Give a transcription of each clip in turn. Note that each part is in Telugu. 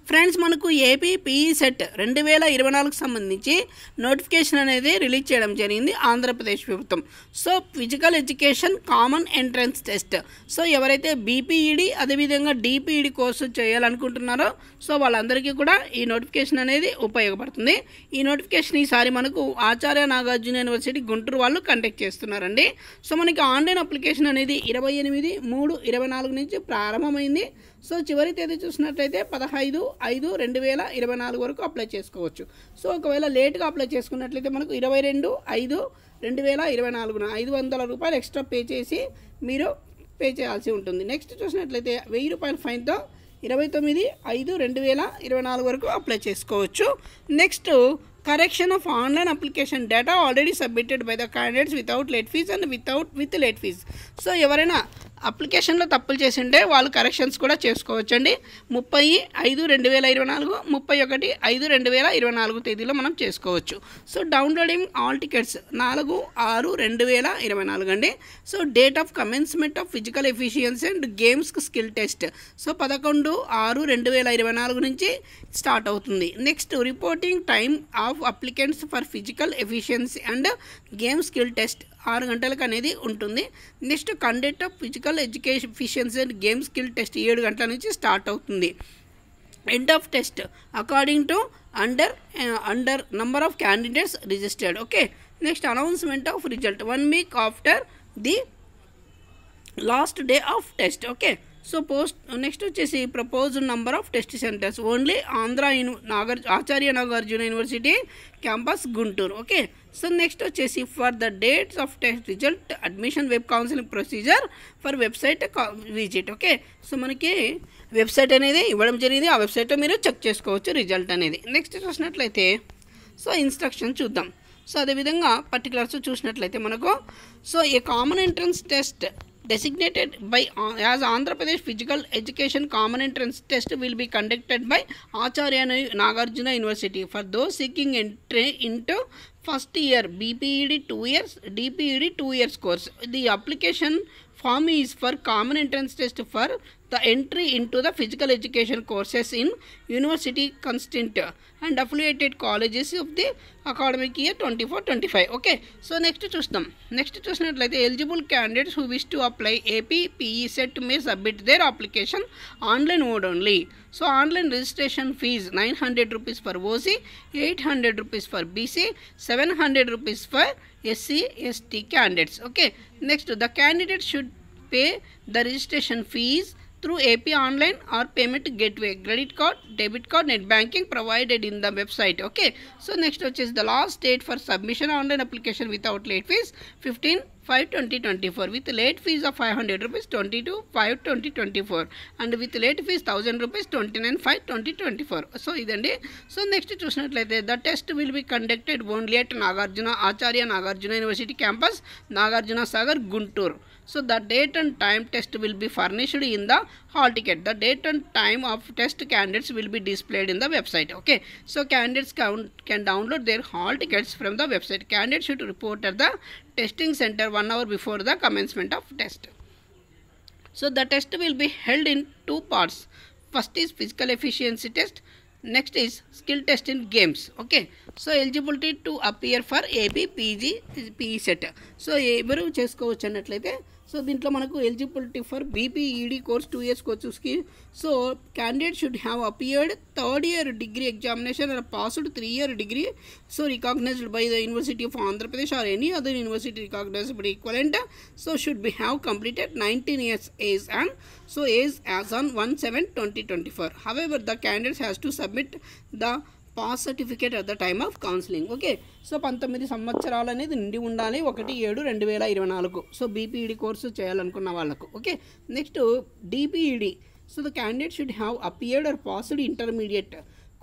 ఫ్రెండ్స్ మనకు ఏపీ పీఈ సెట్ 2024కు సంబంధించి నోటిఫికేషన్ అనేది రిలీజ్ చేయడం జరిగింది ఆంధ్రప్రదేశ్ ప్రభుత్వం. So physical education common entrance test. So ఎవరైతే బీపీఈడి అదేవిధంగా డిపిఈడి కోర్సు చేయాలనుకుంటున్నారో సో వాళ్ళందరికీ కూడా ఈ నోటిఫికేషన్ అనేది ఉపయోగపడుతుంది. ఈ నోటిఫికేషన్ ఈసారి మనకు ఆచార్య నాగార్జున యూనివర్సిటీ గుంటూరు వాళ్ళు కండక్ట్ చేస్తున్నారండి. సో మనకి ఆన్లైన్ అప్లికేషన్ అనేది 28/3/24 నుంచి ప్రారంభమైంది. సో చివరి తేదీ చూసినట్లయితే 15/5/2024 వరకు అప్లై చేసుకోవచ్చు. సో ఒకవేళ లేట్గా అప్లై చేసుకున్నట్లయితే మనకు 22/5/2024 ₹500 ఎక్స్ట్రా పే చేసి మీరు పే చేయాల్సి ఉంటుంది. నెక్స్ట్ చూసినట్లయితే ₹1000 ఫైన్తో 29/5/2024 వరకు అప్లై చేసుకోవచ్చు. Next correction of online application data already submitted by the candidates without late fees and with late fees. So ఎవరైనా అప్లికేషన్లో తప్పులు చేసింటే వాళ్ళు కరెక్షన్స్ కూడా చేసుకోవచ్చండి. 30/5/2024 31/5/2024 తేదీలో మనం చేసుకోవచ్చు. సో డౌన్లోడింగ్ ఆల్ టికెట్స్ 4/6/2024 అండి. So date of commencement of physical efficiency and games skill test so 11/6/2024 నుంచి స్టార్ట్ అవుతుంది. Next reporting time of applicants for physical efficiency and game skill test 6 గంటలకు అనేది ఉంటుంది. Next conduct of physical education efficiency and game skill test 7 గంటల నుంచి స్టార్ట్ అవుతుంది. End of test according to under number of candidates registered. Okay. Next announcement of result 1 week after the last day of test. Okay. So next వచ్చేసి proposed number of test centres only Acharya Nagarjuna university campus Guntur. Okay. So next వచ్చేసి for the dates of test result admission web counselling procedure for website visit. Okay. So మనకి వెబ్సైట్ అనేది ఇవ్వడం జరిగింది. ఆ వెబ్సైట్లో మీరు చెక్ చేసుకోవచ్చు రిజల్ట్ అనేది. నెక్స్ట్ చూసినట్లయితే సో ఇన్స్ట్రక్షన్ చూద్దాం. సో అదేవిధంగా పర్టికులర్స్ చూసినట్లయితే మనకు so a common entrance test designated by as Andhra Pradesh Physical Education Common Entrance Test will be conducted by Acharya Nagarjuna University for those seeking entry into first year BPED 2 years DPED 2 years course. The application form is for common entrance test for the entry into the physical education courses in university constant and affiliated colleges of the academic year 24-25. Okay. So next చూసినట్లయితే eligible candidates who wish to apply AP PE set may submit their application online mode only. So online registration fees ₹900 for OC, ₹800 for BC, ₹700 for SC ST candidates. Okay. Next the candidate should pay the registration fees through AP online or payment gateway, credit card, debit card, net banking provided in the website. Okay. So next which is the last date for submission online application without late fees 15/5/2024 with late fees of ₹500 22/5/2024 and with late fees ₹1000 29/5/2024. So idandi. So next చూసినట్లయితే the test will be conducted only at Acharya Nagarjuna University campus, Nagarjuna Sagar, Guntur. So the date and time test will be furnished in the hall ticket. The date and time of test candidates will be displayed in the website. Okay. So candidates can download their hall tickets from the website. Candidates should report at the testing center 1 hour before the commencement of test. So the test will be held in 2 parts. First is physical efficiency test. Next is skill test in games. Okay. So eligibility to appear for AP PE set. So ఎవరు చేసుకోవచ్చు అన్నట్లయితే సో దీంట్లో మనకు eligibility for BPEd course 2 years కోర్సెస్కి so candidate should have appeared 3rd year degree examination or passed 3 year degree so recognized by the University of Andhra Pradesh or any other university recognized by equivalent. So should be have completed 19 years age and so age as on 1/7/2024. However the candidate has to submit the pass certificate at the time of counselling. Okay. So 19 సంవత్సరాలు అనేది నిండి ఉండాలి 1/7/2024. సో బీపీఈడి కోర్సు చేయాలనుకున్న వాళ్ళకు. Okay. Next DPEd so the candidate should have appeared are passed intermediate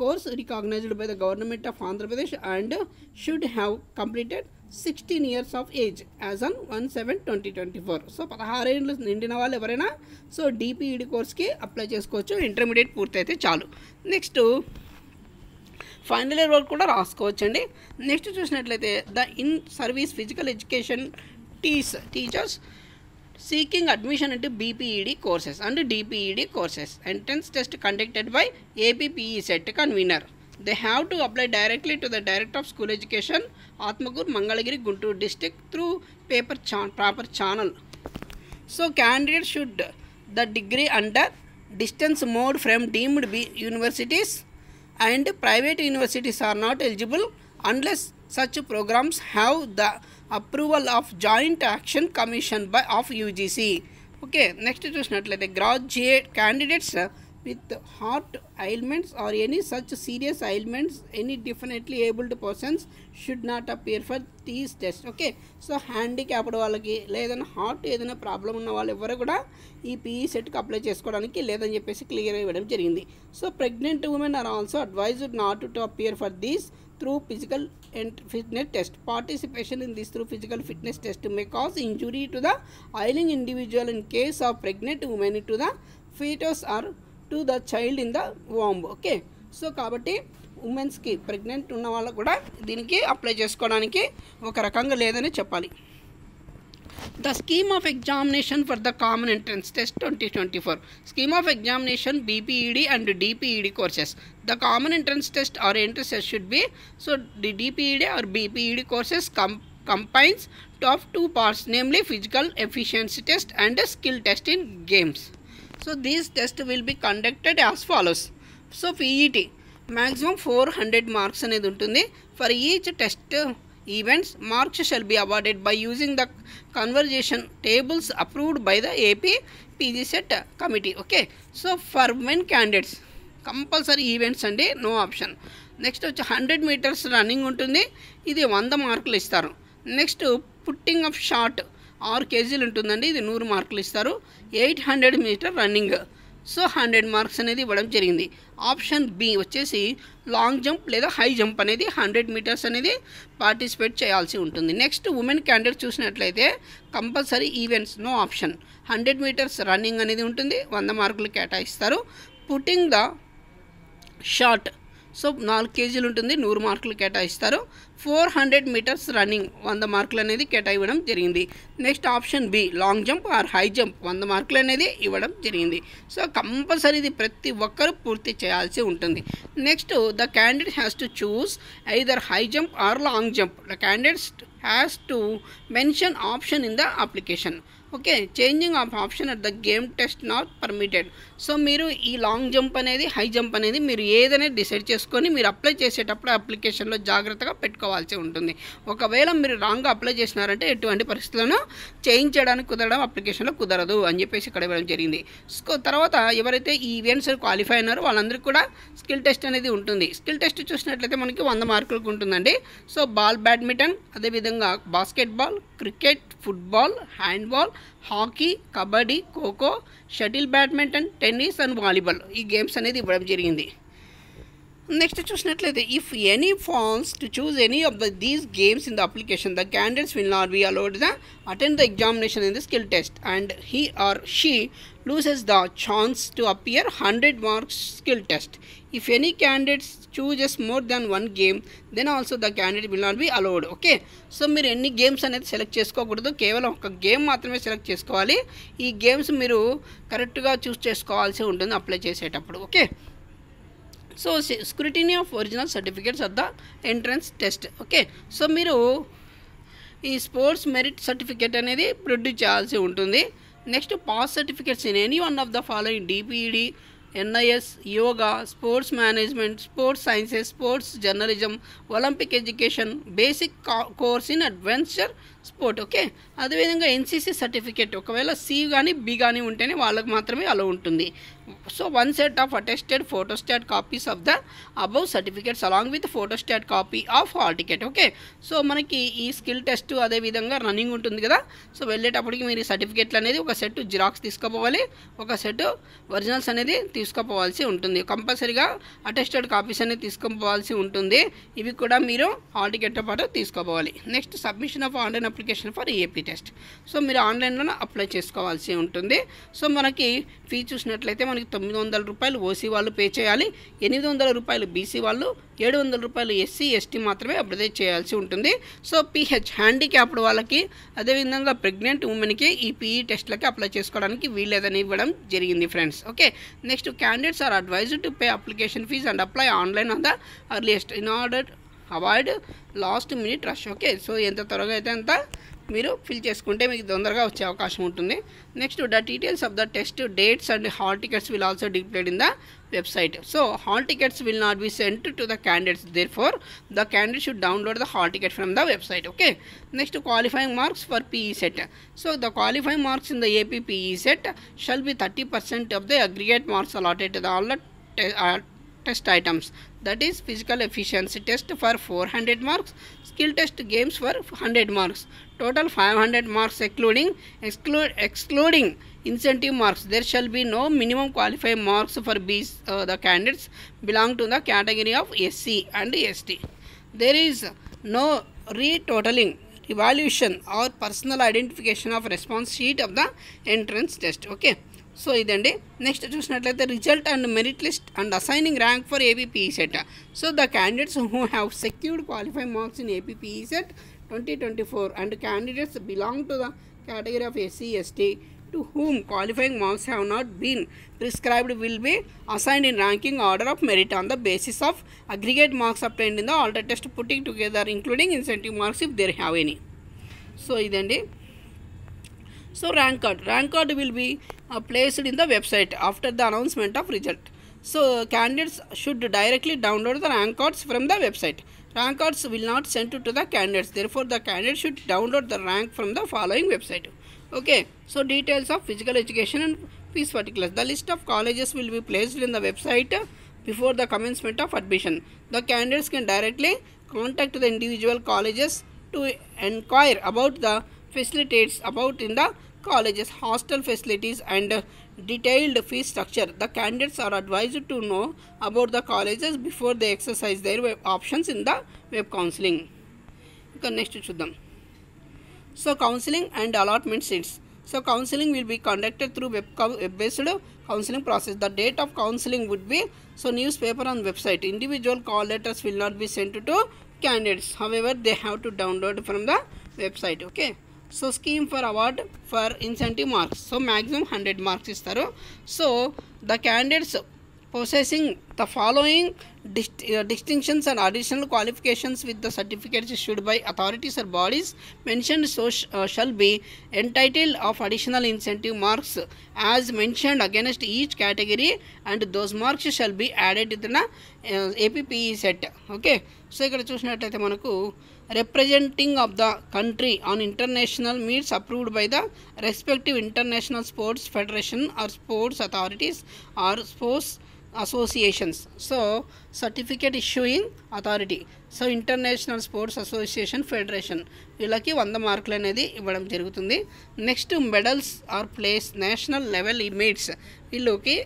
course recognised by the government of Andhra Pradesh and should have completed 16 years of age as on 1/7/2024. So 16 ఏళ్ళు నిండిన వాళ్ళు ఎవరైనా సో డిపిఈడి కోర్స్కి అప్లై చేసుకోవచ్చు. ఇంటర్మీడియట్ పూర్తయితే చాలు. నెక్స్ట్ ఫైనల్ ఇయర్ వరకు కూడా రాసుకోవచ్చండి. నెక్స్ట్ చూసినట్లయితే the in service physical education teachers seeking admission into BPED courses and DPED courses. Entrance test conducted by APPE set convener. They have to apply directly to the Director of School Education, Atmagur, Mangalagiri, Guntur district through proper channel. So candidates should the degree under distance mode from deemed universities, and private universities are not eligible unless such programs have the approval of Joint Action Commission of UGC. Okay, next చూసినట్లయితే graduate candidates with heart ailments or any such serious ailments, any definitely abled persons should not appear for these tests. Okay, so handicapped వాళ్ళకి లేదన్నా హార్ట్ ఏదైనా ప్రాబ్లం ఉన్న వాళ్ళు ఎవరు కూడా ఈ పీఈ సెట్కి అప్లై చేసుకోవడానికి లేదని చెప్పేసి క్లియర్ ఇవ్వడం జరిగింది. So pregnant women are also advised not to appear for these through physical and fitness test. Participation in this through physical fitness test may cause injury to the ailing individual in case of pregnant women, to the fetus or to the child in the womb. Okay, so కాబట్టి ఉమెన్స్కి ప్రెగ్నెంట్ ఉన్న వాళ్ళకు కూడా దీనికి అప్లై చేసుకోవడానికి ఒక రకంగా లేదని చెప్పాలి. The scheme of examination for the common entrance test 2024. Scheme of examination BPED and DPED courses. The common entrance test or entrance test should be, so the DPED or BPED courses combines of two parts, namely physical efficiency test and a skill test in games. So these tests will be conducted as follows. So PET maximum 400 marks అనేది ఉంటుంది. For each test events, marks shall be awarded by using the conversation tables approved by the AP PG set committee. Okay, so for men candidates compulsory events అండి, నో ఆప్షన్. నెక్స్ట్ వచ్చి 100 మీటర్స్ రన్నింగ్ ఉంటుంది, ఇది 100 మార్కులు ఇస్తారు. Next putting of shot 6 kgs ఉంటుందండి, ఇది 100 మార్కులు ఇస్తారు. 800 మీటర్ రన్నింగ్, సో 100 మార్క్స్ అనేది ఇవ్వడం జరిగింది. ఆప్షన్ బి వచ్చేసి లాంగ్ జంప్ లేదా హై జంప్ అనేది 100 మీటర్స్ అనేది పార్టిసిపేట్ చేయాల్సి ఉంటుంది. నెక్స్ట్ ఉమెన్ క్యాండిడేట్ చూసినట్లయితే compulsory events, no option. 100 metres running అనేది ఉంటుంది, 100 మార్కులు కేటాయిస్తారు. Putting the shot, so 4 kgs ఉంటుంది, 100 మార్కులు కేటాయిస్తారు. 400 మీటర్స్ రన్నింగ్ 100 మార్కులు అనేది కేటాయివ్వడం జరిగింది. Next option B long jump or high jump 100 మార్కులు అనేది ఇవ్వడం జరిగింది. సో కంపల్సరీ ఇది ప్రతి ఒక్కరు పూర్తి చేయాల్సి ఉంటుంది. Next the candidate has to choose either high jump or long jump. The candidates has to mention option in the application. Okay, changing of option at the game test not permitted. So మీరు ఈ లాంగ్ జంప్ అనేది హై జంప్ అనేది మీరు ఏదైనా డిసైడ్ చేసుకొని మీరు అప్లై చేసేటప్పుడు అప్లికేషన్లో జాగ్రత్తగా పెట్టుకోవాల్సి ఉంటుంది. ఒకవేళ మీరు రాంగ్గా అప్లై చేసినారంటే ఎటువంటి పరిస్థితులను చేంజ్ చేయడానికి కుదరడం అప్లికేషన్లో కుదరదు అని చెప్పేసి ఇక్కడ ఇవ్వడం జరిగింది. సో తర్వాత ఎవరైతే ఈ ఈవెంట్స్ క్వాలిఫై అయినారో వాళ్ళందరికీ కూడా స్కిల్ టెస్ట్ అనేది ఉంటుంది. స్కిల్ టెస్ట్ చూసినట్లయితే మనకి 100 మార్కులకు ఉంటుందండి. సో బాల్ బ్యాడ్మింటన్, అదేవిధంగా basketball, cricket, football, handball, hockey, kabaddi, kho kho, shuttle badminton, tennis and volleyball ఈ గేమ్స్ అనేది ఇవ్వడం జరిగింది. నెక్స్ట్ చూసినట్లయితే if any fails to choose any of these games in the application, the candidates will not be allowed the attend the examination in the skill test and he or she loses the chance to appear 100 marks skill test. If any candidates chooses more than one game, then also the candidate will not be allowed. Okay, so మీరు ఎన్ని గేమ్స్ అనేది సెలెక్ట్ చేసుకోకూడదు, కేవలం ఒక గేమ్ మాత్రమే సెలెక్ట్ చేసుకోవాలి. ఈ గేమ్స్ మీరు కరెక్ట్గా చూస్ చేసుకోవాల్సి ఉంటుంది అప్లై చేసేటప్పుడు. Okay, so scrutiny of original certificates of the entrance test. Okay, so మీరు ఈ స్పోర్ట్స్ మెరిట్ సర్టిఫికేట్ అనేది ప్రొడ్యూస్ చేయాల్సి ఉంటుంది. Next pass certificates in any one of the following DPED, NIS, yoga, sports management, sports sciences, sports journalism, Olympic education, basic course in adventure sport. Okay, అదేవిధంగా NCC సర్టిఫికేట్ ఒకవేళ C కానీ B కానీ ఉంటేనే వాళ్ళకి మాత్రమే అలా ఉంటుంది. So 1 set of attested photostat copies of the above certificates along with photostat copy of hall ticket. Okay, so మనకి ఈ స్కిల్ టెస్ట్ అదేవిధంగా రన్నింగ్ ఉంటుంది కదా, సో వెళ్ళేటప్పటికి మీరు సర్టిఫికేట్లు అనేది ఒక సెట్ జిరాక్స్ తీసుకోపోవాలి, ఒక సెట్ ఒరిజినల్స్ అనేది తీసుకోపోవాల్సి ఉంటుంది. కంపల్సరీగా అటెస్టెడ్ కాపీస్ అనేది తీసుకోపోవాల్సి ఉంటుంది. ఇవి కూడా మీరు హాల్ టికెట్తో పాటు తీసుకోపోవాలి. Next submission of online application for AP test. So మీరు ఆన్లైన్లోనే అప్లై చేసుకోవాల్సి ఉంటుంది. సో మనకి ఫీ చూసినట్లయితే మనకి 900 రూపాయలు ఓసీ వాళ్ళు పే చేయాలి, 800 రూపాయలు బీసీ వాళ్ళు, 700 రూపాయలు ఎస్సీ ఎస్టీ మాత్రమే అప్డేట్ చేయాల్సి ఉంటుంది. సో పిహెచ్ హ్యాండిక్యాప్డ్ వాళ్ళకి, అదేవిధంగా ప్రెగ్నెంట్ ఉమెన్కి ఈ పీఈ టెస్ట్లకి అప్లై చేసుకోవడానికి వీలేదని ఇవ్వడం జరిగింది friends. Okay, next candidates are advised to pay application fees and apply online on the earliest in order avoid last minute rush. Okay, so ఎంత త్వరగా అయితే అంత మీరు ఫిల్ చేసుకుంటే మీకు తొందరగా వచ్చే అవకాశం ఉంటుంది. Next the details of the test dates and hall tickets will also displayed in the website. So hall tickets will not be sent to the candidates, therefore the candidate should download the hall ticket from the website. Okay, next qualifying marks for PE set. So the qualifying marks in the AP PE set shall be 30% of the aggregate marks allotted to all the test items, that is physical efficiency test for 400 marks, skill test games for 100 marks, total 500 marks excluding incentive marks. There shall be no minimum qualifying marks for the candidates belong to the category of SC and ST. There is no retotaling, evaluation or personal identification of response sheet of the entrance test. Okay, so ఇదండి. నెక్స్ట్ చూసినట్లయితే result and merit list and assigning rank for APPE set. So the candidates who have secured qualifying marks in APPE set 2024 and candidates belong to the category of SC ST to whom qualifying marks have not been prescribed will be assigned in ranking order of merit on the basis of aggregate marks obtained in the alter test putting together including incentive marks if they have any. So ఇదండి. So rank card will be placed in the website after the announcement of result. So candidates should directly download the rank cards from the website. Rank cards will not sent to the candidates, therefore the candidate should download the rank from the following website. Okay, so details of physical education and fees particulars. The list of colleges will be placed in the website before the commencement of admission. The candidates can directly contact the individual colleges to inquire about the facilities about in the colleges, hostel facilities and detailed fee structure. The candidates are advised to know about the colleges before they exercise their options in the web counseling. Okay, next చూద్దాం. So counseling and allotment seats. So counseling will be conducted through web-based counseling process. The date of counseling would be newspaper on website. Individual call letters will not be sent to candidates. However, they have to download from the website. Okay. So scheme for award for incentive marks. So maximum 100 marks ఇస్తారు. So the candidates possessing the following distinctions and additional qualifications with the certificates issued by authorities or bodies mentioned shall be entitled of additional incentive marks as mentioned against each category, and those marks shall be added to the APPE set. Okay, so ఇక్కడ చూసినట్లయితే మనకు representing of the country on international meets approved by the respective international sports federation or sports authorities or sports associations. So certificate issuing authority, so international sports association federation వీళ్ళకి 100 మార్కులు అనేది ఇవ్వడం జరుగుతుంది. Next medals or place national level events వీళ్ళకి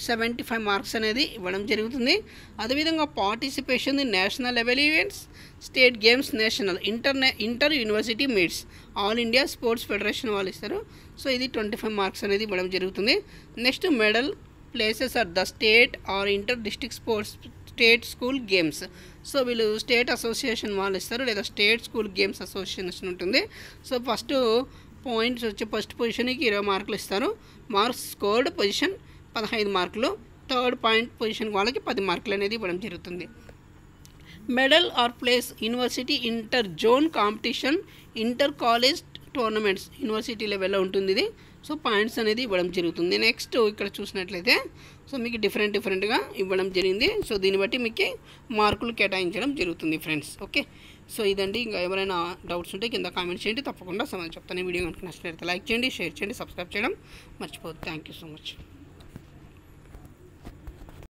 75 మార్క్స్ అనేది ఇవ్వడం జరుగుతుంది. అదేవిధంగా participation in national level events, state games, national inter university meets all India sports federation వాళ్ళు ఇస్తారు. సో ఇది 25 మార్క్స్ అనేది ఇవ్వడం జరుగుతుంది. Next medal places are the state or inter district sports state school games. So వీళ్ళు స్టేట్ అసోసియేషన్ వాళ్ళు ఇస్తారు, లేదా స్టేట్ స్కూల్ గేమ్స్ అసోసియేషన్ ఉంటుంది. సో ఫస్ట్ పాయింట్స్ వచ్చి ఫస్ట్ పొజిషన్కి 20 మార్కులు ఇస్తారు. మార్క్స్ స్కోర్డ్ పొజిషన్ 15 మార్కులు, థర్డ్ పాయింట్ పొజిషన్ వాళ్ళకి 10 మార్కులు అనేది ఇవ్వడం జరుగుతుంది. Medal or place university inter zone competition, inter college tournaments university లెవెల్లో ఉంటుంది ఇది. సో పాయింట్స్ అనేది ఇవ్వడం జరుగుతుంది. నెక్స్ట్ ఇక్కడ చూసినట్లయితే సో మీకు డిఫరెంట్గా ఇవ్వడం జరిగింది. సో దీన్ని బట్టి మీకు మార్కులు కేటాయించడం జరుగుతుంది ఫ్రెండ్స్. ఓకే, సో ఇదండి. ఇంకా ఎవరైనా డౌట్స్ ఉంటే కింద కామెంట్ చేయండి, తప్పకుండా సమాధానం చెప్తాను. వీడియో కనుక నచ్చినట్లయితే లైక్ చేయండి, షేర్ చేయండి, సబ్స్క్రైబ్ చేయడం మర్చిపోవద్దు. Thank you so much.